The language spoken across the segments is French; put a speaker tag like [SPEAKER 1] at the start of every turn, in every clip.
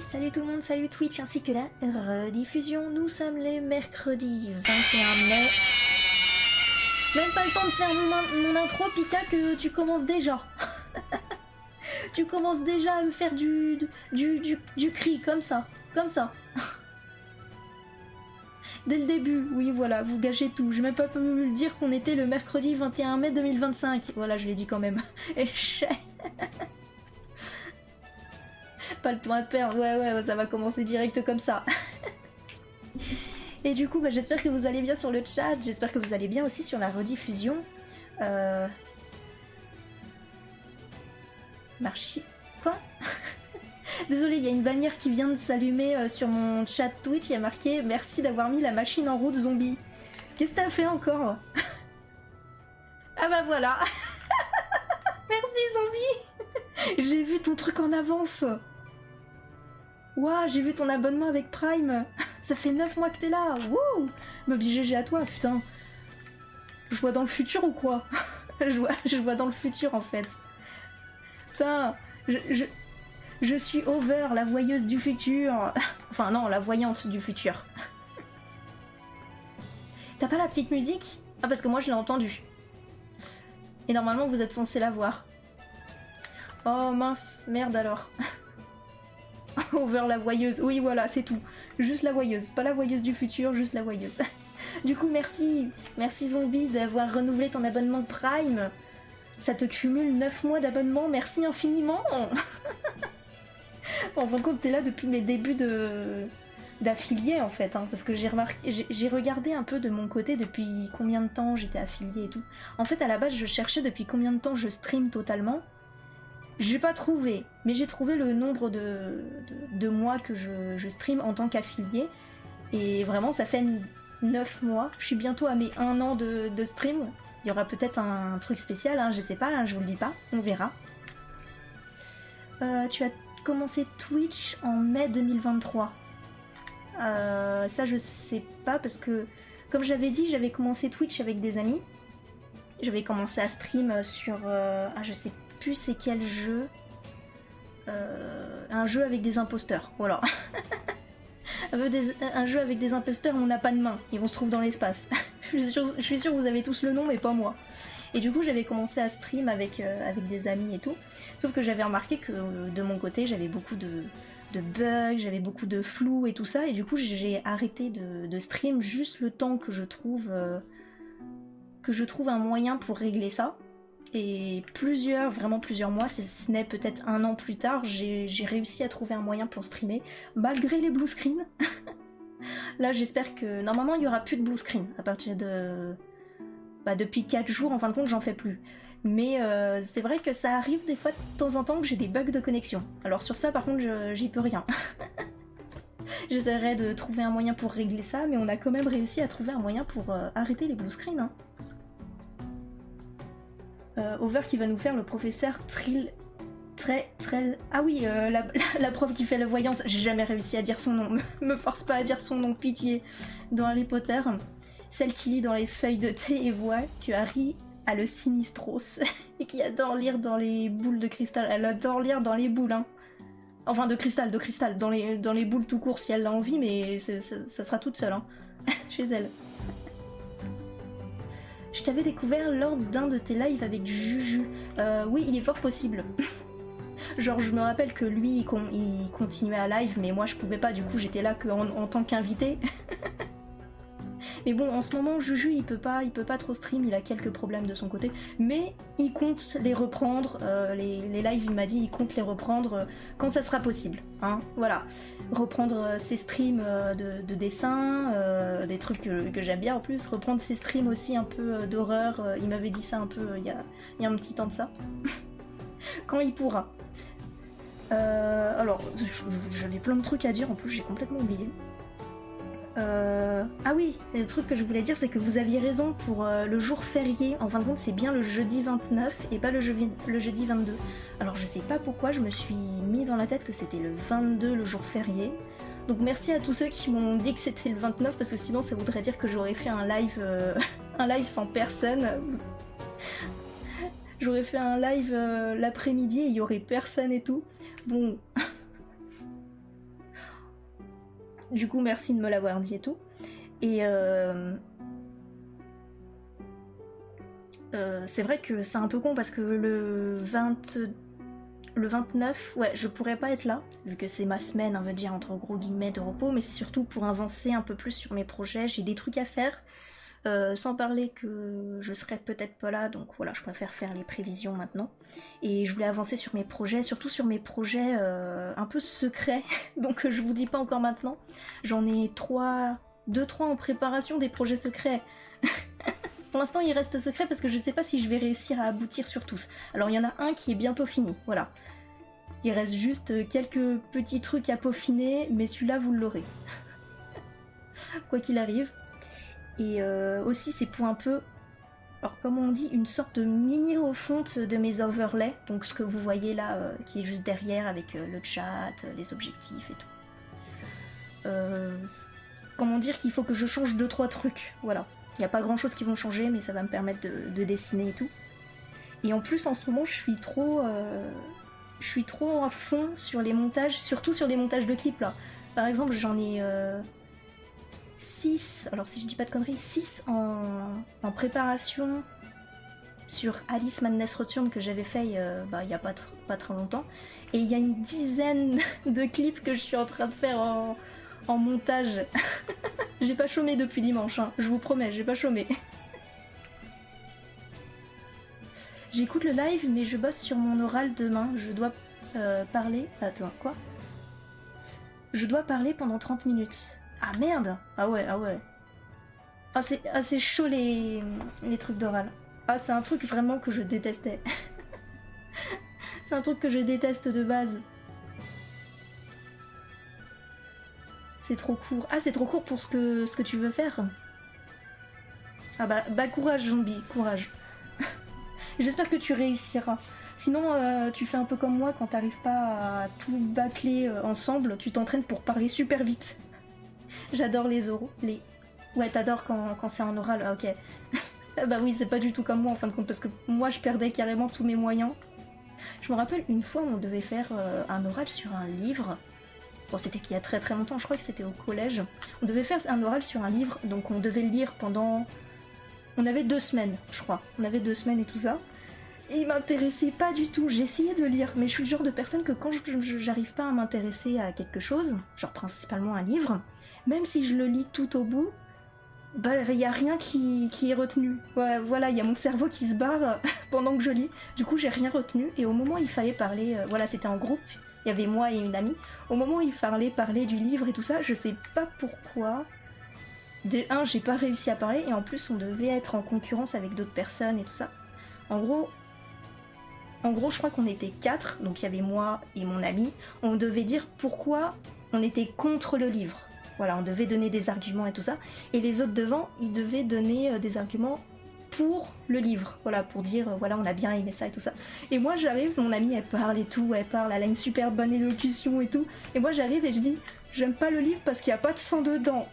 [SPEAKER 1] salut tout le monde, salut Twitch ainsi que la rediffusion. Nous sommes les mercredis 21 mai. Même pas le temps de faire mon intro, Pika, que tu commences déjà. Tu commences déjà à me faire du cri, comme ça. Dès le début, oui voilà, vous gâchez tout. J'ai même pas pu me dire qu'on était le mercredi 21 mai 2025. Voilà, je l'ai dit quand même. Et pas le temps à perdre, ouais, ça va commencer direct comme ça. Et du coup, j'espère que vous allez bien sur le chat, j'espère que vous allez bien aussi sur la rediffusion. Marchi... Quoi? Désolée, il y a une bannière qui vient de s'allumer sur mon chat Twitch, il y a marqué « Merci d'avoir mis la machine en route, zombie ». Qu'est-ce que t'as fait encore? Ah bah voilà. Merci, zombie. J'ai vu ton truc en avance. Ouah, j'ai vu ton abonnement avec Prime. Ça fait 9 mois que t'es là. Wouh. Me GG à toi, putain. Je vois dans le futur ou quoi? je vois dans le futur en fait. Putain, je suis Over, la voyeuse du futur. Enfin non, la voyante du futur. T'as pas la petite musique? Ah parce que moi je l'ai entendue. Et normalement vous êtes censé la voir. Oh mince, merde alors. Over la voyeuse, oui voilà, c'est tout. Juste la voyeuse, pas la voyeuse du futur, juste la voyeuse. Du coup merci Zombie d'avoir renouvelé ton abonnement Prime. Ça te cumule 9 mois d'abonnement, merci infiniment. En fin de compte t'es là depuis mes débuts d'affilié en fait, hein, parce que j'ai regardé un peu de mon côté depuis combien de temps j'étais affiliée et tout. En fait à la base je cherchais depuis combien de temps je stream totalement. J'ai pas trouvé, mais j'ai trouvé le nombre de mois que je stream en tant qu'affilié. Et vraiment, ça fait 9 mois. Je suis bientôt à mes 1 an de stream. Il y aura peut-être un truc spécial, hein, je sais pas, hein, je vous le dis pas, on verra. Tu as commencé Twitch en mai 2023. Ça, je sais pas, parce que, comme j'avais dit, j'avais commencé Twitch avec des amis. J'avais commencé à stream sur... je sais plus c'est quel jeu. Un jeu avec des imposteurs, voilà. Un jeu avec des imposteurs où on n'a pas de main, et on se trouve dans l'espace. Je suis sûre que vous avez tous le nom, mais pas moi. Et du coup j'avais commencé à stream avec des amis et tout. Sauf que j'avais remarqué que de mon côté j'avais beaucoup de bugs, j'avais beaucoup de flou et tout ça. Et du coup j'ai arrêté de stream juste le temps que je trouve un moyen pour régler ça. Et vraiment plusieurs mois, si ce n'est peut-être 1 an plus tard, j'ai réussi à trouver un moyen pour streamer, malgré les blue screens. Là j'espère que... Normalement il n'y aura plus de blue screen à partir de... depuis 4 jours, en fin de compte j'en fais plus. Mais c'est vrai que ça arrive des fois de temps en temps que j'ai des bugs de connexion. Alors sur ça par contre j'y peux rien. J'essaierai de trouver un moyen pour régler ça, mais on a quand même réussi à trouver un moyen pour arrêter les blue screens. Hein. Over qui va nous faire le professeur Ah oui, la prof qui fait la voyance, j'ai jamais réussi à dire son nom, me force pas à dire son nom, pitié. Dans Harry Potter, celle qui lit dans les feuilles de thé et voit que Harry a le Sinistros et qui adore lire dans les boules de cristal. Elle adore lire dans les boules, hein. Enfin de cristal, dans les boules tout court si elle a envie, mais ça sera toute seule, hein. Chez elle. Je t'avais découvert lors d'un de tes lives avec Juju. Oui, il est fort possible. Genre, je me rappelle que lui, il continuait à live, mais moi, je pouvais pas. Du coup, j'étais là en tant qu'invité. Mais bon, en ce moment, Juju, il peut pas trop stream. Il a quelques problèmes de son côté. Mais il compte les reprendre. Les lives, il m'a dit, il compte les reprendre quand ça sera possible. Hein, voilà. Reprendre ses streams de dessin, des trucs que j'aime bien en plus. Reprendre ses streams aussi un peu d'horreur. Il m'avait dit ça un peu il y a un petit temps de ça. Quand il pourra. Alors, j'avais plein de trucs à dire. En plus, j'ai complètement oublié. Ah oui, le truc que je voulais dire, c'est que vous aviez raison pour le jour férié. En fin de compte, c'est bien le jeudi 29 et pas le jeudi 22. Alors je sais pas pourquoi, je me suis mis dans la tête que c'était le 22 le jour férié. Donc merci à tous ceux qui m'ont dit que c'était le 29, parce que sinon ça voudrait dire que j'aurais fait un live sans personne. J'aurais fait un live l'après-midi et il y aurait personne et tout. Bon... Du coup, merci de me l'avoir dit et tout. Et c'est vrai que c'est un peu con parce que le 29, ouais, je pourrais pas être là, vu que c'est ma semaine, on va dire, entre gros guillemets, de repos, mais c'est surtout pour avancer un peu plus sur mes projets. J'ai des trucs à faire, sans parler que je serai peut-être pas là, donc voilà, je préfère faire les prévisions maintenant. Et je voulais avancer sur mes projets, surtout sur mes projets un peu secrets, donc je vous dis pas encore maintenant. J'en ai 2-3 en préparation, des projets secrets. Pour l'instant, il reste secret parce que je sais pas si je vais réussir à aboutir sur tous. Alors, il y en a un qui est bientôt fini, voilà. Il reste juste quelques petits trucs à peaufiner, mais celui-là, vous l'aurez. Quoi qu'il arrive. Et aussi, c'est pour un peu, alors comment on dit, une sorte de mini refonte de mes overlays. Donc, ce que vous voyez là, qui est juste derrière avec le chat, les objectifs et tout. Comment dire qu'il faut que je change 2-3 trucs, voilà. Il n'y a pas grand chose qui vont changer, mais ça va me permettre de dessiner et tout. Et en plus, en ce moment, je suis trop à fond sur les montages, surtout sur les montages de clips là. Par exemple, j'en ai 6, alors si je dis pas de conneries, 6 en préparation sur Alice Madness Return que j'avais fait il y a pas très longtemps. Et il y a une dizaine de clips que je suis en train de faire en montage. J'ai pas chômé depuis dimanche, hein. Je vous promets, j'ai pas chômé. J'écoute le live, mais je bosse sur mon oral demain. Je dois parler... Attends, quoi? Je dois parler pendant 30 minutes. Ah merde! Ah ouais. Ah c'est chaud les trucs d'oral. Ah c'est un truc vraiment que je détestais. C'est un truc que je déteste de base. C'est trop court. Ah, c'est trop court pour ce que tu veux faire. Ah bah courage, zombie, courage. J'espère que tu réussiras. Sinon, tu fais un peu comme moi, quand t'arrives pas à tout bâcler ensemble, tu t'entraînes pour parler super vite. J'adore les oraux. Ouais, t'adores quand c'est en oral, ah, ok. Ah bah oui, c'est pas du tout comme moi en fin de compte, parce que moi je perdais carrément tous mes moyens. Je me rappelle une fois, on devait faire un oral sur un livre. Bon, c'était il y a très très longtemps, je crois que c'était au collège. On devait faire un oral sur un livre, donc on devait le lire pendant... On avait 2 semaines, je crois. On avait 2 semaines et tout ça. Et il m'intéressait pas du tout. J'ai essayé de lire, mais je suis le genre de personne que quand j'arrive pas à m'intéresser à quelque chose, genre principalement un livre, même si je le lis tout au bout, bah il y a rien qui est retenu. Ouais, voilà, il y a mon cerveau qui se barre pendant que je lis. Du coup, j'ai rien retenu. Et au moment où il fallait parler, voilà, c'était en groupe. Il y avait moi et une amie. Au moment où il fallait parler du livre et tout ça, je sais pas pourquoi. De un, j'ai pas réussi à parler, et en plus, on devait être en concurrence avec d'autres personnes et tout ça. En gros, je crois qu'on était 4, donc il y avait moi et mon ami. On devait dire pourquoi on était contre le livre. Voilà, on devait donner des arguments et tout ça. Et les autres devant, ils devaient donner des arguments pour le livre, voilà, pour dire voilà, on a bien aimé ça et tout ça. Et moi j'arrive, mon amie elle parle et tout, elle a une super bonne élocution et tout, et moi j'arrive et je dis j'aime pas le livre parce qu'il y a pas de sang dedans.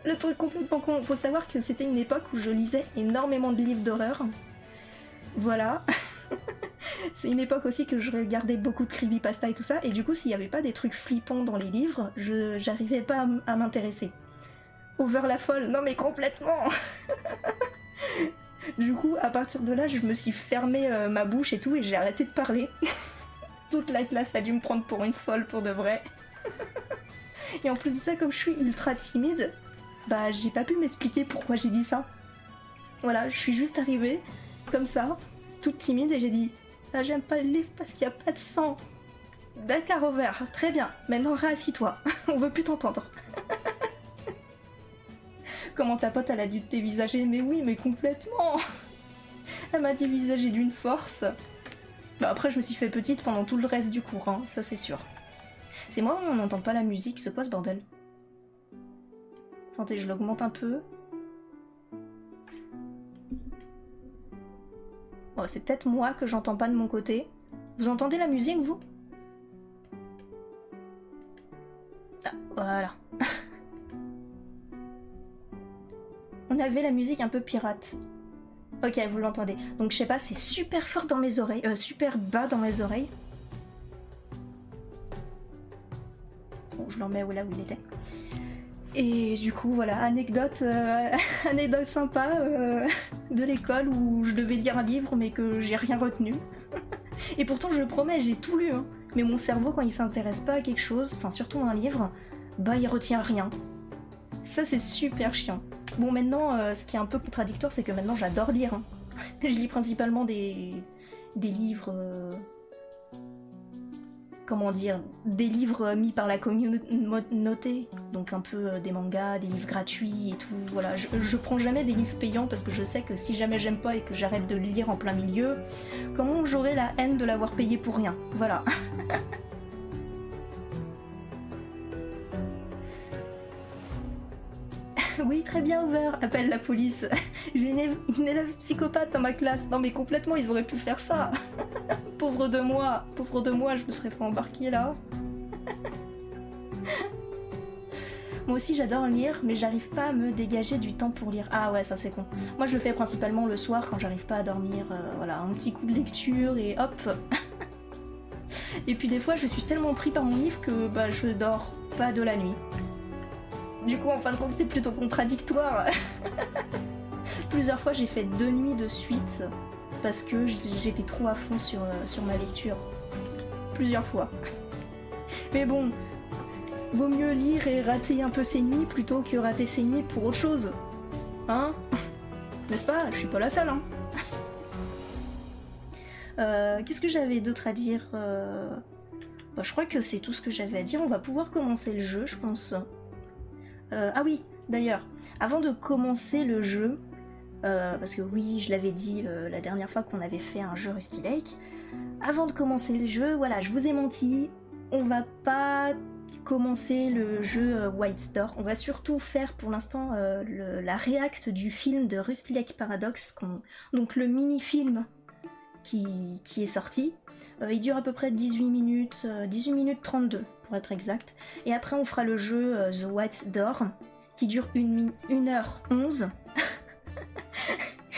[SPEAKER 1] Le truc complètement con. Faut savoir que c'était une époque où je lisais énormément de livres d'horreur, voilà. C'est une époque aussi que je regardais beaucoup de creepypasta et tout ça, et du coup s'il y avait pas des trucs flippants dans les livres, j'arrivais pas à m'intéresser. Over la folle, non mais complètement. Du coup, à partir de là, je me suis fermé ma bouche et tout, et j'ai arrêté de parler. Toute la classe a dû me prendre pour une folle pour de vrai. Et en plus de ça, comme je suis ultra timide, bah j'ai pas pu m'expliquer pourquoi j'ai dit ça. Voilà, je suis juste arrivée, comme ça, toute timide, et j'ai dit ah, j'aime pas le livre parce qu'il y a pas de sang. D'accord, Over, très bien, maintenant rassis-toi, on veut plus t'entendre. Comment ta pote elle a dû te dévisager? Mais oui, mais complètement. Elle m'a dévisagé d'une force. Bah après je me suis fait petite pendant tout le reste du cours, hein, ça c'est sûr. C'est moi où on n'entend pas la musique, c'est quoi ce bordel? Attendez, je l'augmente un peu. Oh, c'est peut-être moi que j'entends pas de mon côté. Vous entendez la musique, vous? Ah, voilà. On avait la musique un peu pirate. Ok, vous l'entendez. Donc je sais pas, c'est super fort dans mes oreilles, super bas dans mes oreilles. Bon, je le remets là où il était. Et du coup, voilà, anecdote sympa de l'école où je devais lire un livre mais que j'ai rien retenu. Et pourtant, je le promets, j'ai tout lu. Hein. Mais mon cerveau, quand il s'intéresse pas à quelque chose, enfin surtout un livre, bah il retient rien. Ça, c'est super chiant. Bon, maintenant, ce qui est un peu contradictoire, c'est que maintenant, j'adore lire. Hein. Je lis principalement des livres... comment dire, des livres mis par la communauté, donc un peu des mangas, des livres gratuits et tout, voilà, je prends jamais des livres payants parce que je sais que si jamais j'aime pas et que j'arrête de le lire en plein milieu, comment j'aurai la haine de l'avoir payé pour rien, voilà. Oui, très bien, Over, appelle la police. J'ai une élève psychopathe dans ma classe. Non mais complètement, ils auraient pu faire ça. Pauvre de moi, je me serais fait embarquer là. Moi aussi j'adore lire, mais j'arrive pas à me dégager du temps pour lire. Ah ouais, ça c'est con. Moi je le fais principalement le soir quand j'arrive pas à dormir. Voilà, un petit coup de lecture et hop. Et puis des fois je suis tellement pris par mon livre que bah je dors pas de la nuit. Du coup, en fin de compte, c'est plutôt contradictoire. Plusieurs fois, j'ai fait 2 nuits de suite parce que j'étais trop à fond sur ma lecture. Plusieurs fois. Mais bon, vaut mieux lire et rater un peu ses nuits plutôt que rater ses nuits pour autre chose. Hein? N'est-ce pas? Je suis pas la seule, hein. Qu'est-ce que j'avais d'autre à dire? Bah, je crois que c'est tout ce que j'avais à dire. On va pouvoir commencer le jeu, je pense. Ah oui, d'ailleurs, avant de commencer le jeu, parce que oui, je l'avais dit la dernière fois qu'on avait fait un jeu Rusty Lake, avant de commencer le jeu, voilà, je vous ai menti, on va pas commencer le jeu White Door, on va surtout faire pour l'instant la react du film de Rusty Lake Paradox, donc le mini-film qui est sorti. Il dure à peu près 18 minutes 32 pour être exact. Et après on fera le jeu The White Door qui dure 1h11.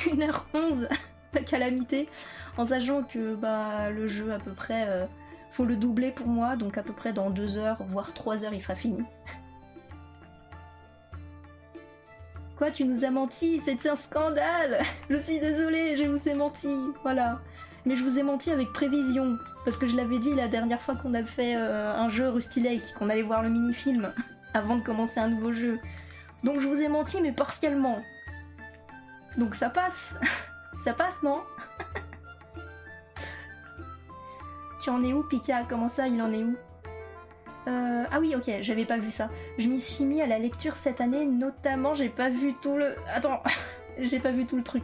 [SPEAKER 1] 1h11 la calamité. En sachant que bah, le jeu à peu près faut le doubler pour moi, donc à peu près dans 2 heures, voire 3 heures il sera fini. Quoi, tu nous as menti? C'est un scandale! Je suis désolée, je vous ai menti, voilà. Mais je vous ai menti avec prévision, parce que je l'avais dit la dernière fois qu'on a fait un jeu Rusty Lake, qu'on allait voir le mini-film, avant de commencer un nouveau jeu. Donc je vous ai menti, mais partiellement. Donc ça passe. Ça passe, non? Tu en es où, Pika? Comment ça, il en est où? Ah oui, ok, j'avais pas vu ça. Je m'y suis mis à la lecture cette année, notamment, j'ai pas vu tout le... Attends, j'ai pas vu tout le truc.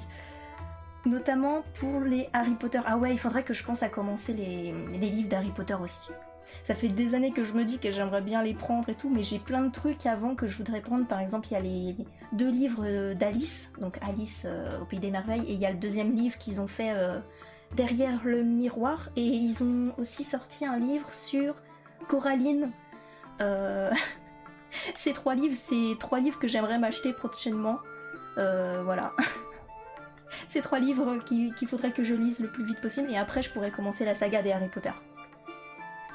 [SPEAKER 1] Notamment pour les Harry Potter. Ah ouais, il faudrait que je pense à commencer les livres d'Harry Potter aussi. Ça fait des années que je me dis que j'aimerais bien les prendre et tout, mais j'ai plein de trucs avant que je voudrais prendre. Par exemple, il y a les 2 livres d'Alice, donc Alice au Pays des Merveilles, et il y a le 2e livre qu'ils ont fait Derrière le miroir, et ils ont aussi sorti un livre sur Coraline. Ces 3 livres, c'est 3 livres que j'aimerais m'acheter prochainement. Voilà. Ces 3 livres qu'il faudrait que je lise le plus vite possible, et après je pourrais commencer la saga des Harry Potter.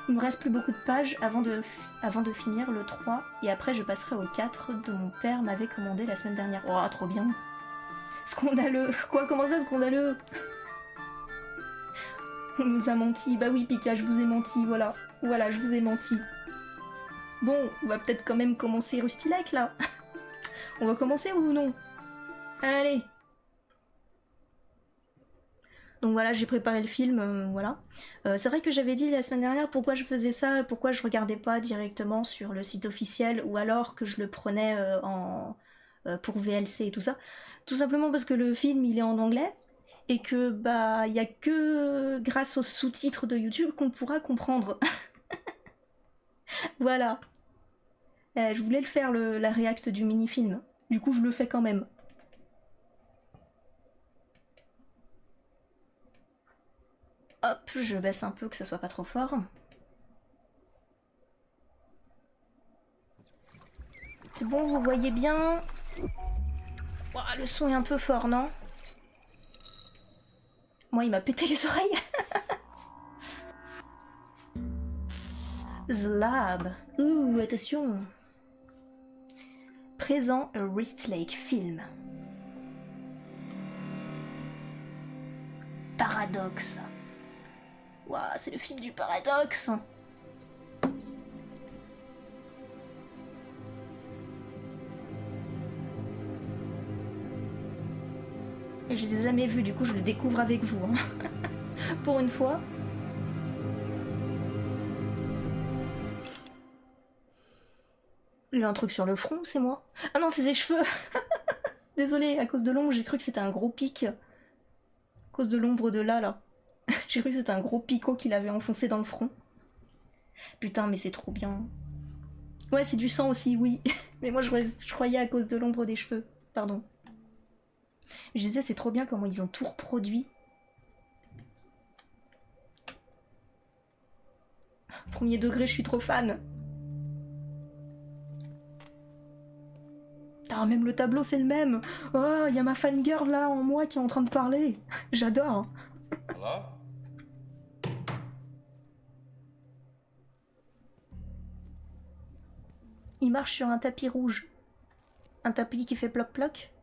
[SPEAKER 1] Il me reste plus beaucoup de pages avant de finir le 3, et après je passerai au 4 dont mon père m'avait commandé la semaine dernière. Oh, trop bien! Scandaleux! Quoi, comment ça, scandaleux? On nous a menti. Bah oui, Pika, je vous ai menti, voilà. Voilà, je vous ai menti. Bon, on va peut-être quand même commencer Rusty Lake, là. On va commencer ou non? Allez! Donc voilà, j'ai préparé le film, voilà. C'est vrai que j'avais dit la semaine dernière pourquoi je faisais ça, pourquoi je regardais pas directement sur le site officiel, ou alors que je le prenais pour VLC et tout ça. Tout simplement parce que le film, il est en anglais, et que bah il y a que grâce aux sous-titres de YouTube qu'on pourra comprendre. Voilà. Je voulais le faire, la react du mini-film. Du coup, je le fais quand même. Hop, je baisse un peu que ça soit pas trop fort. C'est bon, vous voyez bien? Ouah, le son est un peu fort, non? Moi, il m'a pété les oreilles. The Lab. Ouh, attention. Présent a Wrist Lake film. Paradoxe. Ouah, c'est le film du paradoxe. Et je l'ai jamais vu, du coup je le découvre avec vous. Hein. Pour une fois. Il a un truc sur le front, c'est moi? Ah non, c'est ses cheveux. Désolée, à cause de l'ombre, j'ai cru que c'était un gros pic. À cause de l'ombre de là. J'ai cru que c'était un gros picot qu'il avait enfoncé dans le front. Putain, mais c'est trop bien. Ouais, c'est du sang aussi, oui. Mais moi, je croyais à cause de l'ombre des cheveux. Pardon. Je disais, c'est trop bien comment ils ont tout reproduit. Premier degré, je suis trop fan. Ah, même le tableau, c'est le même. Oh, il y a ma fangirl là en moi qui est en train de parler. J'adore.
[SPEAKER 2] Hello?
[SPEAKER 1] Il marche sur un tapis rouge. Un tapis qui fait ploc-ploc.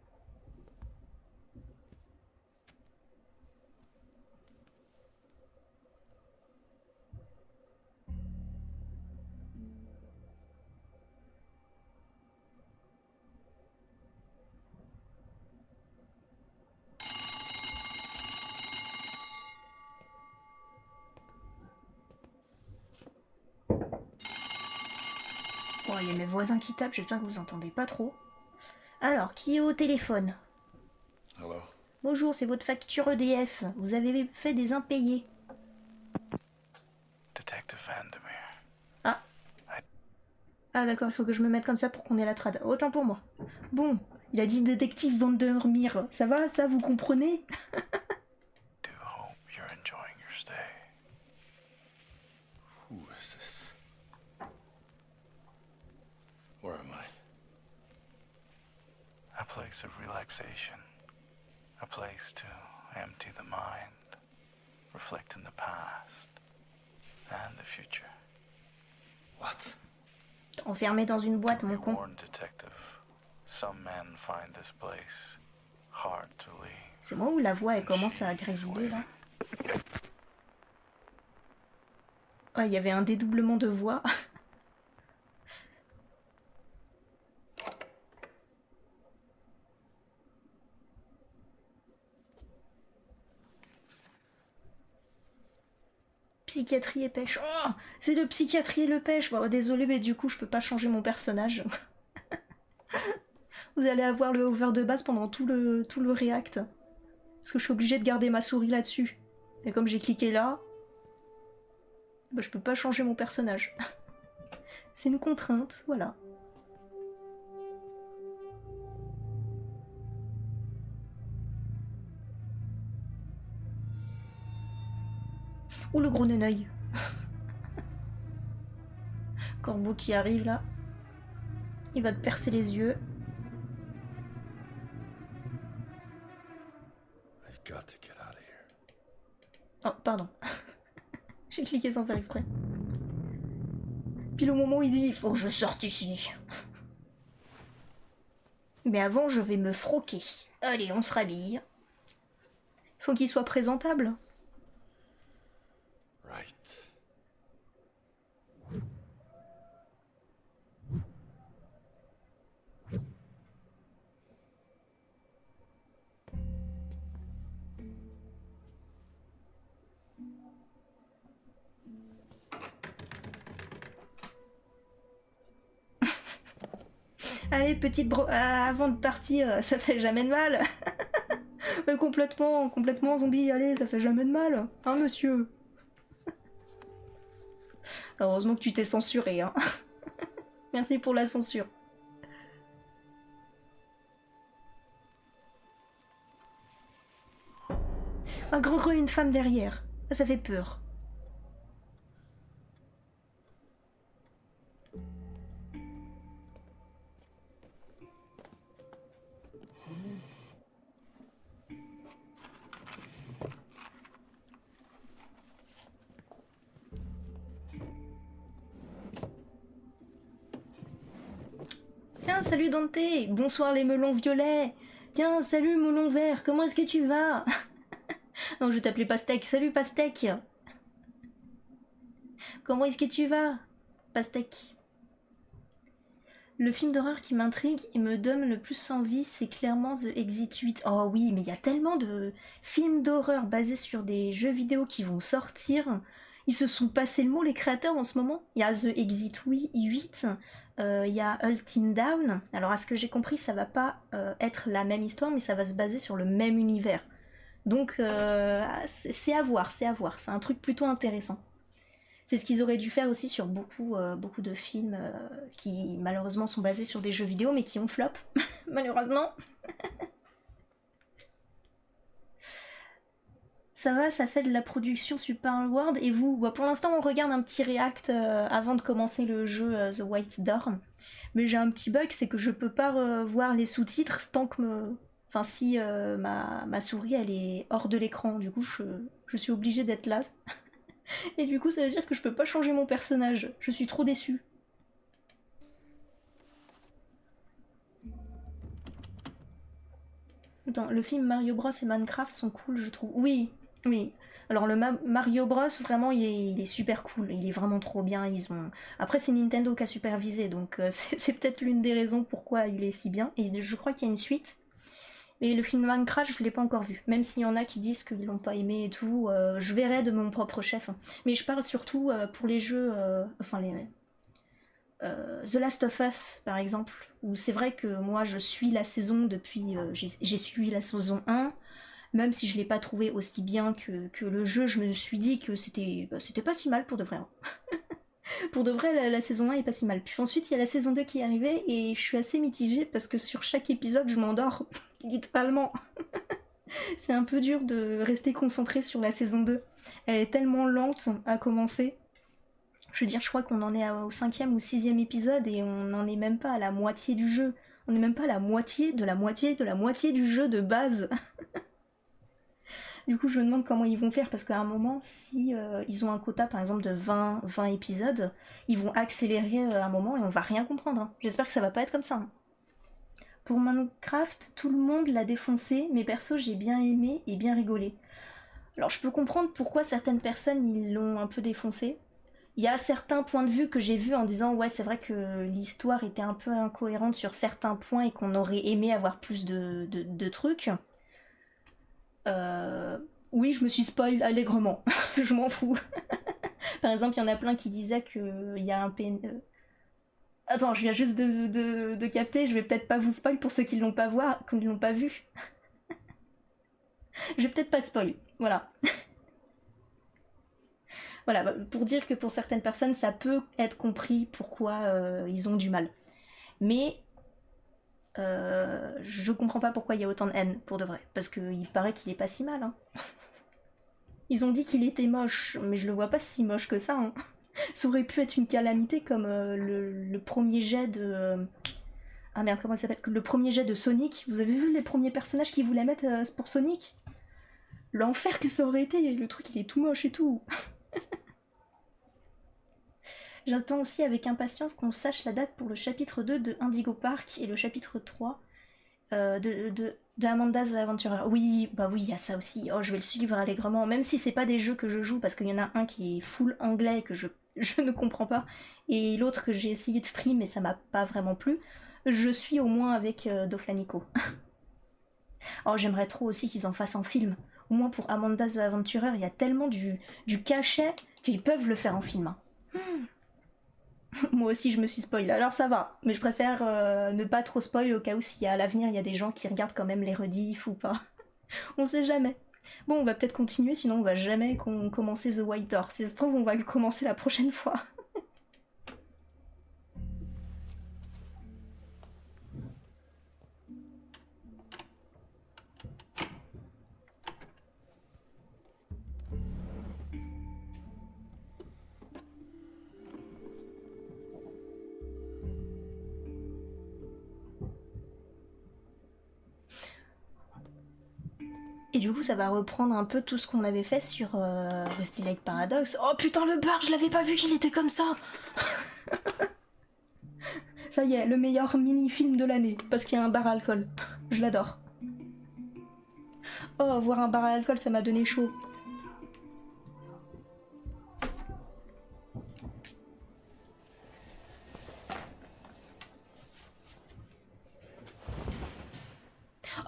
[SPEAKER 1] Bon, il y a mes voisins qui tapent, j'espère que vous entendez pas trop. Alors, qui est au téléphone?
[SPEAKER 2] Hello?
[SPEAKER 1] Bonjour, c'est votre facture EDF. Vous avez fait des impayés.
[SPEAKER 3] Detective Vandermeer.
[SPEAKER 1] Ah. Ah d'accord, il faut que je me mette comme ça pour qu'on ait la trad. Autant pour moi. Bon, il a dit détective Vandermeer. Ça va, ça, vous comprenez?
[SPEAKER 3] Do hope you're enjoying your stay.
[SPEAKER 2] Who is this? Where am I?
[SPEAKER 3] A place of relaxation. A place to empty the mind, reflect in the past and the future.
[SPEAKER 2] What?
[SPEAKER 1] Enfermé dans une boîte, mon con.
[SPEAKER 3] Warned detective. Some men find this place hard to leave.
[SPEAKER 1] C'est moi où la voix elle commence à grésiller là. Ah, il y avait un dédoublement de voix. Psychiatrie et pêche. Oh, c'est de psychiatrie et le pêche. Bon, désolé, mais du coup, je peux pas changer mon personnage. Vous allez avoir le hover de base pendant tout le react. Parce que je suis obligée de garder ma souris là-dessus. Et comme j'ai cliqué là, bah, je peux pas changer mon personnage. C'est une contrainte, voilà. Ou le gros neneuil. Corbeau qui arrive là. Il va te percer les yeux.
[SPEAKER 2] I've got to get out of here.
[SPEAKER 1] Oh, pardon. J'ai cliqué sans faire exprès. Puis au moment où il dit « Il faut que je sorte ici ». Mais avant, je vais me froquer. Allez, on se rhabille. Il faut qu'il soit présentable.
[SPEAKER 2] Right.
[SPEAKER 1] Allez, petite avant de partir, ça fait jamais de mal. Complètement zombie, allez, ça fait jamais de mal. Hein, monsieur? Heureusement que tu t'es censuré, hein. Merci pour la censure. Un gros une femme derrière. Ça fait peur. Tiens, salut Dante. Bonsoir les melons violets. Tiens, salut melon vert. Comment est-ce que tu vas? Non, je vais t'appeler Pastèque. Salut Pastèque. Comment est-ce que tu vas, Pastèque? Le film d'horreur qui m'intrigue et me donne le plus envie, c'est clairement The Exit 8. Oh oui, mais il y a tellement de films d'horreur basés sur des jeux vidéo qui vont sortir. Ils se sont passés le mot, les créateurs, en ce moment. Il y a The Exit 8, il y a Until Dawn. Alors, à ce que j'ai compris, ça va pas être la même histoire, mais ça va se baser sur le même univers. Donc, c'est à voir, c'est à voir. C'est un truc plutôt intéressant. C'est ce qu'ils auraient dû faire aussi sur beaucoup de films qui malheureusement sont basés sur des jeux vidéo mais qui ont flop, malheureusement. Ça va, ça fait de la production Super World. Et vous? Bah, pour l'instant on regarde un petit react avant de commencer le jeu The White Door. Mais j'ai un petit bug, c'est que je peux pas voir les sous-titres tant que enfin si ma souris elle est hors de l'écran. Du coup je suis obligée d'être là. Et du coup, ça veut dire que je peux pas changer mon personnage. Je suis trop déçue. Attends, le film Mario Bros et Minecraft sont cool, je trouve. Oui, oui. Alors le Mario Bros, vraiment, il est super cool. Il est vraiment trop bien. Après, c'est Nintendo qui a supervisé, donc c'est peut-être l'une des raisons pourquoi il est si bien. Et je crois qu'il y a une suite. Mais le film Minecraft, je l'ai pas encore vu. Même s'il y en a qui disent qu'ils l'ont pas aimé et tout, je verrai de mon propre chef. Mais je parle surtout pour les jeux, The Last of Us, par exemple, où c'est vrai que moi, je suis la saison depuis... j'ai suivi la saison 1, même si je l'ai pas trouvé aussi bien que le jeu, je me suis dit que c'était pas si mal pour de vrai. Pour de vrai, la saison 1 est pas si mal. Puis ensuite, il y a la saison 2 qui est arrivée et je suis assez mitigée parce que sur chaque épisode, je m'endors, littéralement. C'est un peu dur de rester concentrée sur la saison 2. Elle est tellement lente à commencer. Je veux dire, je crois qu'on en est au 5e ou 6e épisode et on n'en est même pas à la moitié du jeu. On n'est même pas à la moitié de la moitié de la moitié du jeu de base. Du coup, je me demande comment ils vont faire, parce qu'à un moment, si ils ont un quota, par exemple, de 20 épisodes, ils vont accélérer à un moment et on va rien comprendre. Hein. J'espère que ça va pas être comme ça. Hein. Pour Minecraft, tout le monde l'a défoncé, mais perso, j'ai bien aimé et bien rigolé. Alors, je peux comprendre pourquoi certaines personnes, ils l'ont un peu défoncé. Il y a certains points de vue que j'ai vus en disant « Ouais, c'est vrai que l'histoire était un peu incohérente sur certains points et qu'on aurait aimé avoir plus de trucs. » Oui, je me suis spoil allègrement. Je m'en fous. Par exemple, il y en a plein qui disaient qu'il y a un PN... Attends, je viens juste de capter, je vais peut-être pas vous spoil pour ceux qui l'ont pas vu. Je vais peut-être pas spoil, voilà. Voilà, pour dire que pour certaines personnes, ça peut être compris pourquoi ils ont du mal. Mais je comprends pas pourquoi il y a autant de haine, pour de vrai. Parce qu'il paraît qu'il est pas si mal, hein. Ils ont dit qu'il était moche, mais je le vois pas si moche que ça, hein. Ça aurait pu être une calamité comme le premier jet de... Ah merde, comment ça s'appelle? Le premier jet de Sonic. Vous avez vu les premiers personnages qu'ils voulaient mettre pour Sonic? L'enfer que ça aurait été, le truc il est tout moche et tout. J'attends aussi avec impatience qu'on sache la date pour le chapitre 2 de Indigo Park et le chapitre 3 de Amanda the Adventurer. Oui, bah oui, il y a ça aussi. Oh, je vais le suivre allègrement, même si c'est pas des jeux que je joue, parce qu'il y en a un qui est full anglais que je ne comprends pas, et l'autre que j'ai essayé de stream et ça m'a pas vraiment plu. Je suis au moins avec Doflamico. Oh, j'aimerais trop aussi qu'ils en fassent en film. Au moins pour Amanda the Adventurer, il y a tellement du cachet qu'ils peuvent le faire en film. Hein. Moi aussi je me suis spoil, alors ça va, mais je préfère ne pas trop spoil au cas où s'il y a à l'avenir il y a des gens qui regardent quand même les rediffs ou pas. On sait jamais. Bon, on va peut-être continuer, sinon on va jamais commencer The White Door. Si ça se trouve, on va le commencer la prochaine fois. Et du coup, ça va reprendre un peu tout ce qu'on avait fait sur Rusty Lake Paradox. Oh putain, le bar, je l'avais pas vu qu'il était comme ça. Ça y est, le meilleur mini-film de l'année, parce qu'il y a un bar à alcool. Je l'adore. Oh, voir un bar à alcool, ça m'a donné chaud.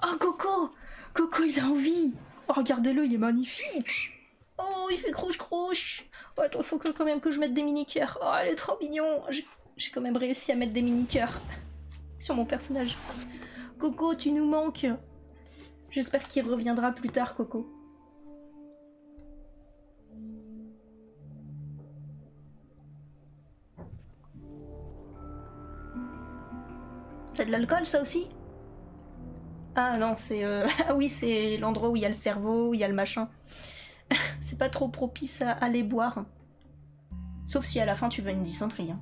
[SPEAKER 1] Oh, Coco! Coco, il a envie! Oh, regardez-le, il est magnifique! Oh, il fait croche-croche! Oh, attends, faut quand même que je mette des mini-cœurs. Oh, elle est trop mignon! J'ai quand même réussi à mettre des mini-cœurs sur mon personnage. Coco, tu nous manques! J'espère qu'il reviendra plus tard, Coco. C'est de l'alcool, ça aussi? Ah non, c'est... Ah oui, c'est l'endroit où il y a le cerveau, où il y a le machin. C'est pas trop propice à aller boire. Sauf si à la fin tu veux une dysenterie. Hein.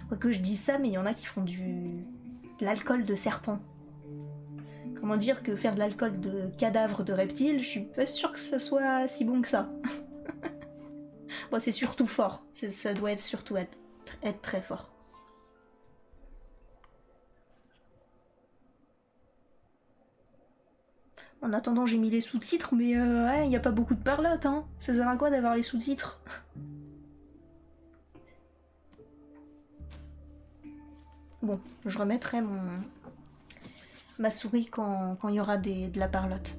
[SPEAKER 1] Quoique je dis ça, mais il y en a qui font de l'alcool de serpent. Comment dire que faire de l'alcool de cadavre de reptile, je suis pas sûre que ça soit si bon que ça. Bon, c'est surtout fort. Ça doit surtout être très fort. En attendant, j'ai mis les sous-titres, mais il n'y a pas beaucoup de parlotte, hein. Ça sert à quoi d'avoir les sous-titres? Bon, je remettrai ma souris quand il y aura de la parlotte.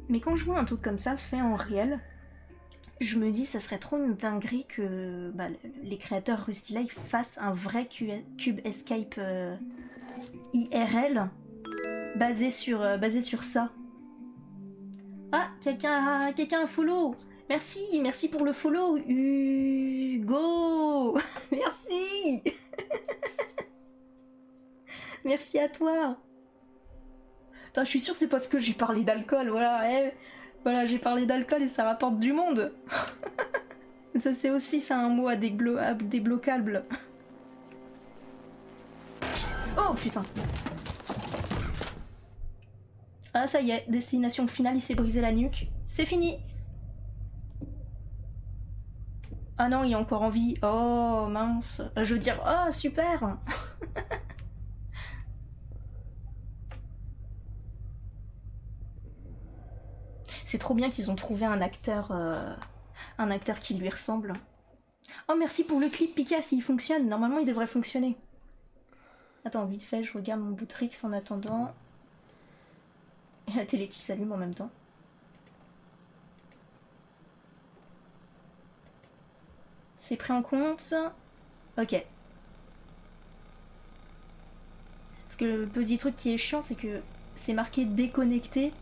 [SPEAKER 1] Mais quand je vois un truc comme ça fait en réel, je me dis ça serait trop une dinguerie que les créateurs Rusty Lake fassent un vrai Cube Escape IRL basé sur ça. Ah, quelqu'un a follow. Merci pour le follow, Hugo. Merci. Merci à toi. Attends, je suis sûre que c'est parce que j'ai parlé d'alcool, voilà. Voilà, j'ai parlé d'alcool et ça rapporte du monde. Ça c'est aussi ça un mot à débloquable. Oh putain. Ah ça y est, destination finale, il s'est brisé la nuque. C'est fini. Ah non, il est encore en vie. Oh mince. Je veux dire, oh super. C'est trop bien qu'ils ont trouvé un acteur qui lui ressemble. Oh merci pour le clip Pika, s'il fonctionne. Normalement il devrait fonctionner. Attends, vite fait, je regarde mon Bootrix en attendant. Et la télé qui s'allume en même temps. C'est pris en compte. Ok. Parce que le petit truc qui est chiant, c'est que c'est marqué déconnecté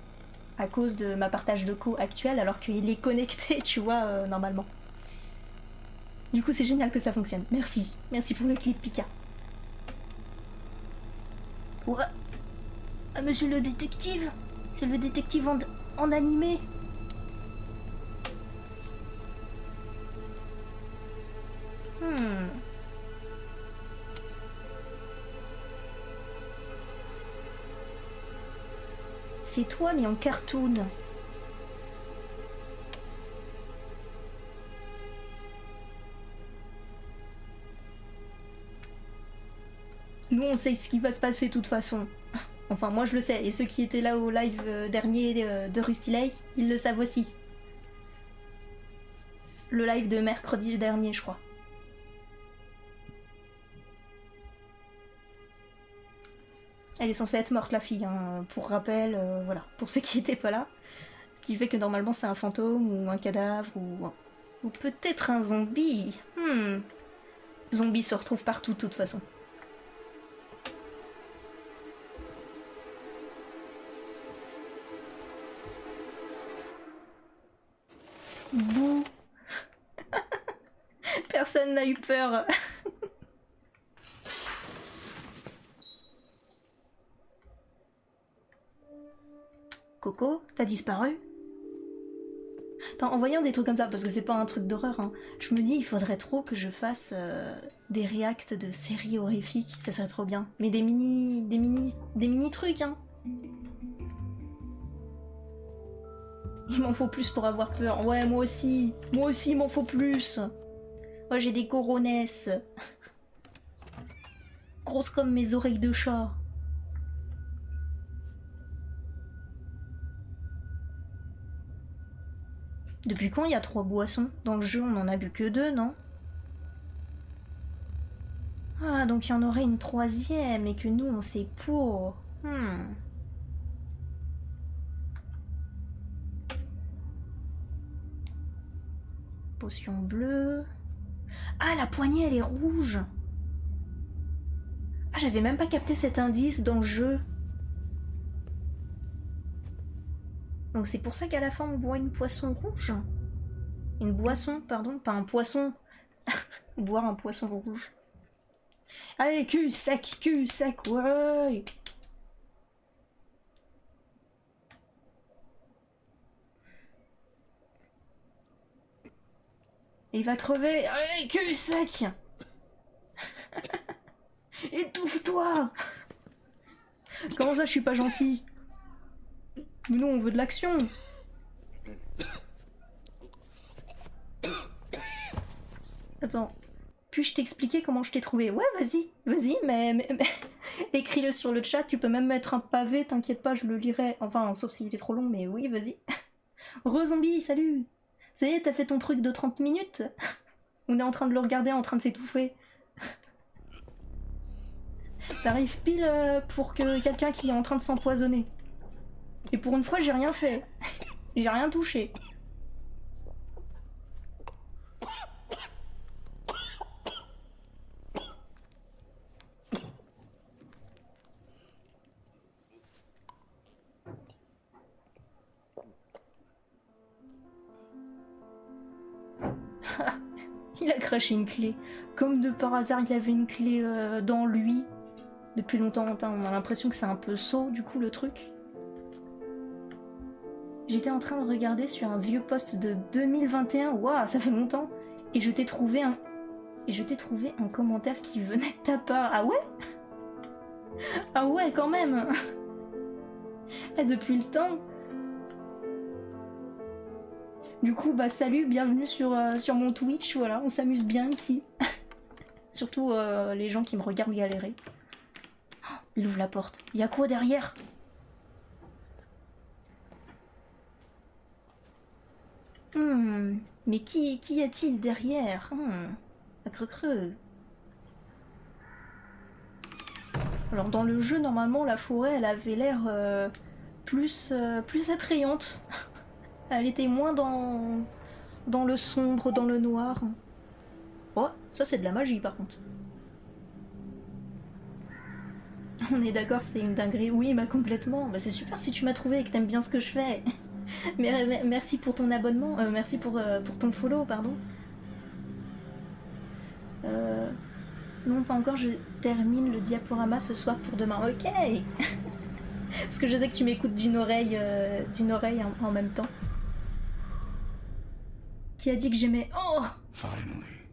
[SPEAKER 1] à cause de ma partage de co actuelle, alors qu'il est connecté, tu vois, normalement. Du coup, c'est génial que ça fonctionne. Merci. Merci pour le clip, Pika. Ouais. Ah, mais c'est le détective. C'est le détective en animé. C'est toi, mais en cartoon. Nous, on sait ce qui va se passer de toute façon. Enfin, moi, je le sais. Et ceux qui étaient là au live dernier de Rusty Lake, ils le savent aussi. Le live de mercredi dernier, je crois. Elle est censée être morte, la fille, hein. Pour rappel, voilà. Pour ceux qui n'étaient pas là. Ce qui fait que normalement, c'est un fantôme, ou un cadavre, ou peut-être un zombie. Zombie se retrouve partout, de toute façon. Bouh. Personne n'a eu peur. Coco, t'as disparu? Attends, en voyant des trucs comme ça, parce que c'est pas un truc d'horreur, hein, je me dis il faudrait trop que je fasse des reacts de séries horrifiques, ça serait trop bien. Mais des mini trucs, hein. Il m'en faut plus pour avoir peur. Ouais, moi aussi. Moi aussi, il m'en faut plus. Moi, j'ai des coronesses. Grosses comme mes oreilles de chat. Depuis quand il y a 3 boissons? Dans le jeu, on en a bu que 2, non? Ah, donc il y en aurait une 3e et que nous, on sait pour. Potion bleue. Ah, la poignée, elle est rouge. Ah, j'avais même pas capté cet indice dans le jeu. Donc c'est pour ça qu'à la fin, on boit une poisson rouge. Une boisson, pardon, pas un poisson. Boire un poisson rouge. Allez, cul sec, ouais. Il va crever. Allez, cul sec. Étouffe-toi. Comment ça, je suis pas gentil? Mais non, on veut de l'action. Attends. Puis-je t'expliquer comment je t'ai trouvé? Ouais, vas-y, mais écris-le sur le chat, tu peux même mettre un pavé, t'inquiète pas, je le lirai. Enfin, sauf s'il est trop long, mais oui, vas-y. Re-zombie, salut. Ça y est, t'as fait ton truc de 30 minutes? On est en train de le regarder en train de s'étouffer. T'arrives pile pour que quelqu'un qui est en train de s'empoisonner. Et pour une fois, j'ai rien fait. J'ai rien touché. Il a craché une clé. Comme de par hasard, il avait une clé dans lui. Depuis longtemps, on a l'impression que c'est un peu sot, du coup, le truc. J'étais en train de regarder sur un vieux post de 2021. Waouh, ça fait longtemps. Et je t'ai trouvé un commentaire qui venait de ta part. Ah ouais? Ah ouais, quand même. Et depuis le temps. Du coup, bah salut, bienvenue sur mon Twitch, voilà, on s'amuse bien ici. Surtout les gens qui me regardent galérer. Oh, il ouvre la porte. Il y a quoi derrière? Mais qui y a-t-il derrière? Creux. Alors dans le jeu, normalement, la forêt, elle avait l'air plus attrayante. Elle était moins dans le sombre, dans le noir. Oh, ça c'est de la magie par contre. On est d'accord, c'est une dinguerie. Oui, bah complètement. Bah c'est super si tu m'as trouvé et que t'aimes bien ce que je fais. Merci pour ton abonnement. Merci pour ton follow, pardon. Non, pas encore. Je termine le diaporama ce soir pour demain. Ok. Parce que je sais que tu m'écoutes d'une oreille en même temps. Qui a dit que j'aimais... Oh!
[SPEAKER 2] Finally,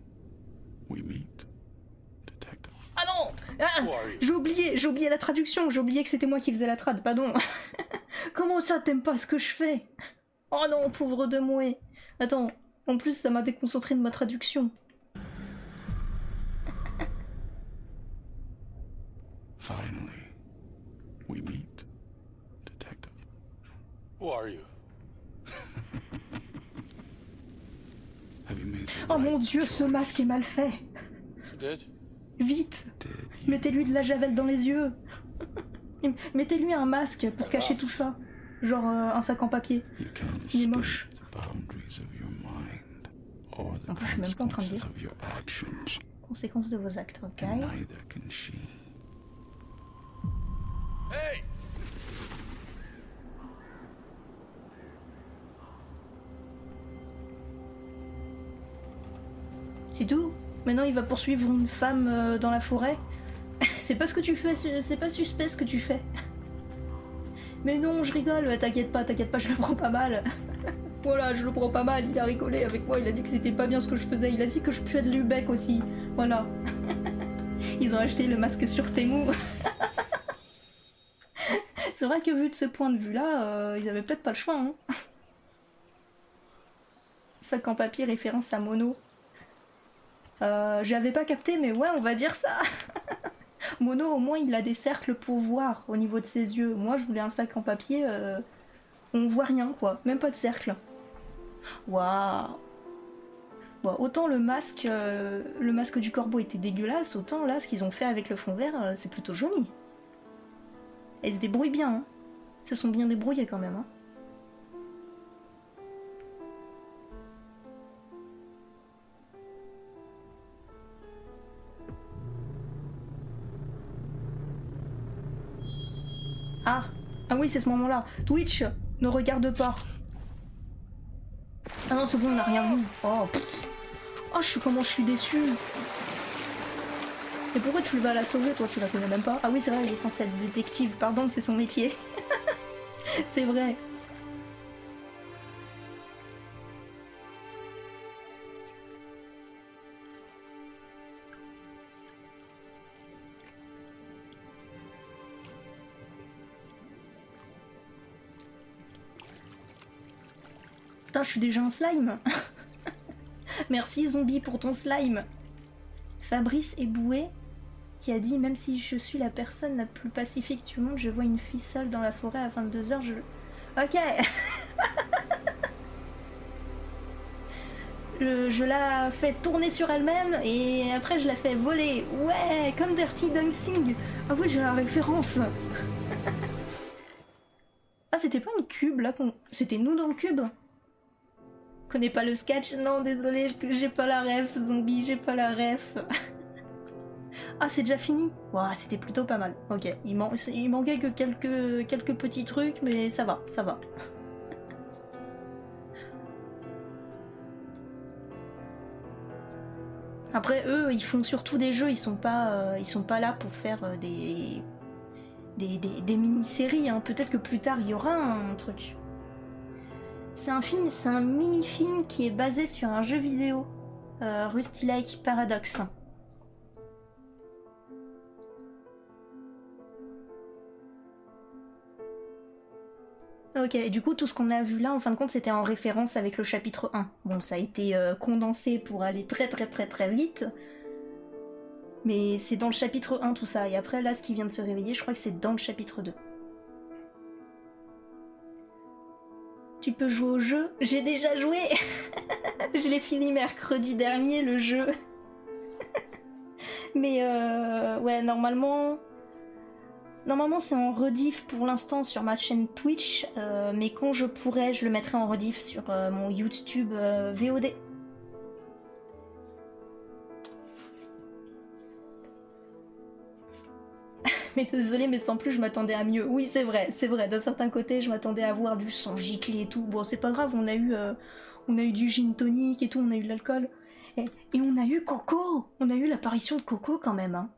[SPEAKER 2] we meet, detective.
[SPEAKER 1] Ah non! Ah, j'ai oublié la traduction, j'ai oublié que c'était moi qui faisais la trad, pardon. Comment ça, t'aimes pas ce que je fais? Oh non, pauvre de moi. Attends, en plus ça m'a déconcentré de ma traduction.
[SPEAKER 2] Finally, we meet, detective.
[SPEAKER 4] Who are you?
[SPEAKER 2] Have you made the
[SPEAKER 1] Oh
[SPEAKER 2] right
[SPEAKER 1] mon dieu, ce masque est mal fait.
[SPEAKER 4] You did?
[SPEAKER 1] Vite,
[SPEAKER 2] Did you?
[SPEAKER 1] mettez-lui de la javel dans les yeux. Mettez-lui un masque pour cacher tout ça. Genre un sac en papier.
[SPEAKER 2] You can't
[SPEAKER 1] Il est
[SPEAKER 2] escape
[SPEAKER 1] moche.
[SPEAKER 2] the boundaries of your mind or the
[SPEAKER 1] En plus, je suis même pas en train de
[SPEAKER 2] consequences
[SPEAKER 1] lire.
[SPEAKER 2] of your actions,
[SPEAKER 1] Conséquences de vos actes, ok.
[SPEAKER 2] and neither can she.
[SPEAKER 4] Hey!
[SPEAKER 1] C'est tout. Maintenant il va poursuivre une femme dans la forêt. C'est pas ce que tu fais, c'est pas suspect ce que tu fais. Mais non, je rigole, t'inquiète pas, je le prends pas mal. Voilà, je le prends pas mal, il a rigolé avec moi, il a dit que c'était pas bien ce que je faisais, il a dit que je puais de l'ubec aussi. Voilà. Ils ont acheté le masque sur Temu. C'est vrai que vu de ce point de vue-là, ils avaient peut-être pas le choix, hein. sac en papier référence à Mono. J'avais pas capté, mais ouais, on va dire ça. Mono, au moins, il a des cercles pour voir au niveau de ses yeux. Moi, je voulais un sac en papier, on voit rien, quoi. Même pas de cercle. Waouh. Bon, autant le masque du corbeau était dégueulasse, autant là, ce qu'ils ont fait avec le fond vert, c'est plutôt joli. Et ils se débrouillent bien, hein. Ils se sont bien débrouillés quand même, hein. Ah, ah oui, c'est ce moment-là. Twitch, ne regarde pas. Ah non, c'est bon, on n'a rien vu. Oh, oh, comment je suis déçue. Et pourquoi tu vas la sauver, toi? Tu la connais même pas? Ah oui, c'est vrai, il est censé être détective. Pardon, c'est son métier. C'est vrai. Putain, je suis déjà un slime. Merci zombie pour ton slime. Fabrice Eboué qui a dit: même si je suis la personne la plus pacifique du monde, je vois une fille seule dans la forêt à 22h, je... Ok. Je la fais tourner sur elle-même et après je la fais voler. Ouais, comme Dirty Dancing. Ah oui, j'ai la référence. Ah, c'était pas une cube là qu'on... C'était nous dans le cube. Connais pas le sketch? Non, désolé, j'ai pas la ref, zombie, j'ai pas la ref. Ah, c'est déjà fini? Ouah, c'était plutôt pas mal. Ok, il manquait que quelques petits trucs, mais ça va, ça va. Après, eux, ils font surtout des jeux, ils sont pas là pour faire des mini-séries, hein. Peut-être que plus tard, il y aura un truc. C'est un mini-film qui est basé sur un jeu vidéo, Rusty Lake Paradox. Ok, et du coup, tout ce qu'on a vu là, en fin de compte, c'était en référence avec le chapitre 1. Bon, ça a été condensé pour aller très vite. Mais c'est dans le chapitre 1 tout ça. Et après, là, ce qui vient de se réveiller, je crois que c'est dans le chapitre 2. Tu peux jouer au jeu? J'ai déjà joué. Je l'ai fini mercredi dernier, le jeu. Mais ouais, normalement c'est en rediff pour l'instant sur ma chaîne Twitch, mais quand je pourrai, je le mettrai en rediff sur mon YouTube VOD. Mais désolé, mais sans plus, je m'attendais à mieux. Oui, c'est vrai, d'un certain côté, je m'attendais à voir du sang giclé et tout. Bon, c'est pas grave, on a eu du gin tonic et tout, on a eu de l'alcool. Et on a eu Coco. On a eu l'apparition de Coco quand même, hein.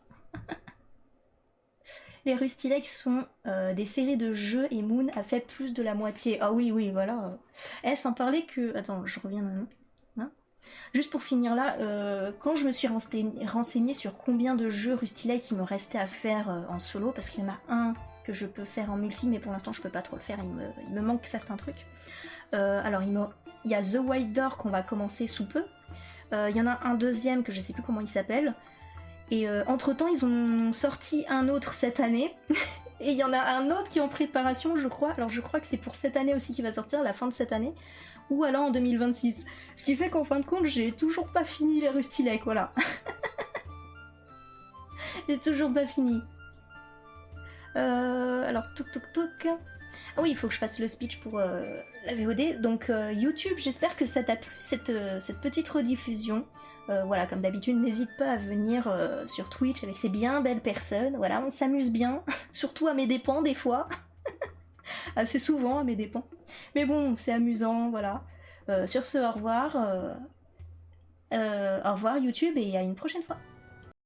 [SPEAKER 1] Les Rusty Lake sont des séries de jeux et Moon a fait plus de la moitié. Ah oui, voilà. Sans parler que... Attends, je reviens maintenant. Hein, juste pour finir là, quand je me suis renseignée sur combien de jeux Rusty Lake il me restait à faire en solo, parce qu'il y en a un que je peux faire en multi, mais pour l'instant je peux pas trop le faire, il me manque certains trucs. Alors il y a The White Door qu'on va commencer sous peu. Il y en a un deuxième que je sais plus comment il s'appelle. Et entre temps ils ont sorti un autre cette année. Et il y en a un autre qui est en préparation, je crois. Alors je crois que c'est pour cette année aussi qui va sortir, la fin de cette année. Ou alors en 2026. Ce qui fait qu'en fin de compte, j'ai toujours pas fini les Rusty Lake, voilà. J'ai toujours pas fini. Alors, toc. Ah oui, il faut que je fasse le speech pour la VOD. Donc YouTube, j'espère que ça t'a plu, cette petite rediffusion. Voilà, comme d'habitude, n'hésite pas à venir sur Twitch avec ces bien belles personnes. Voilà, on s'amuse bien, surtout à mes dépens des fois. Assez souvent à mes dépens. Mais bon, c'est amusant, voilà. Sur ce, au revoir. Au revoir YouTube et à une prochaine fois.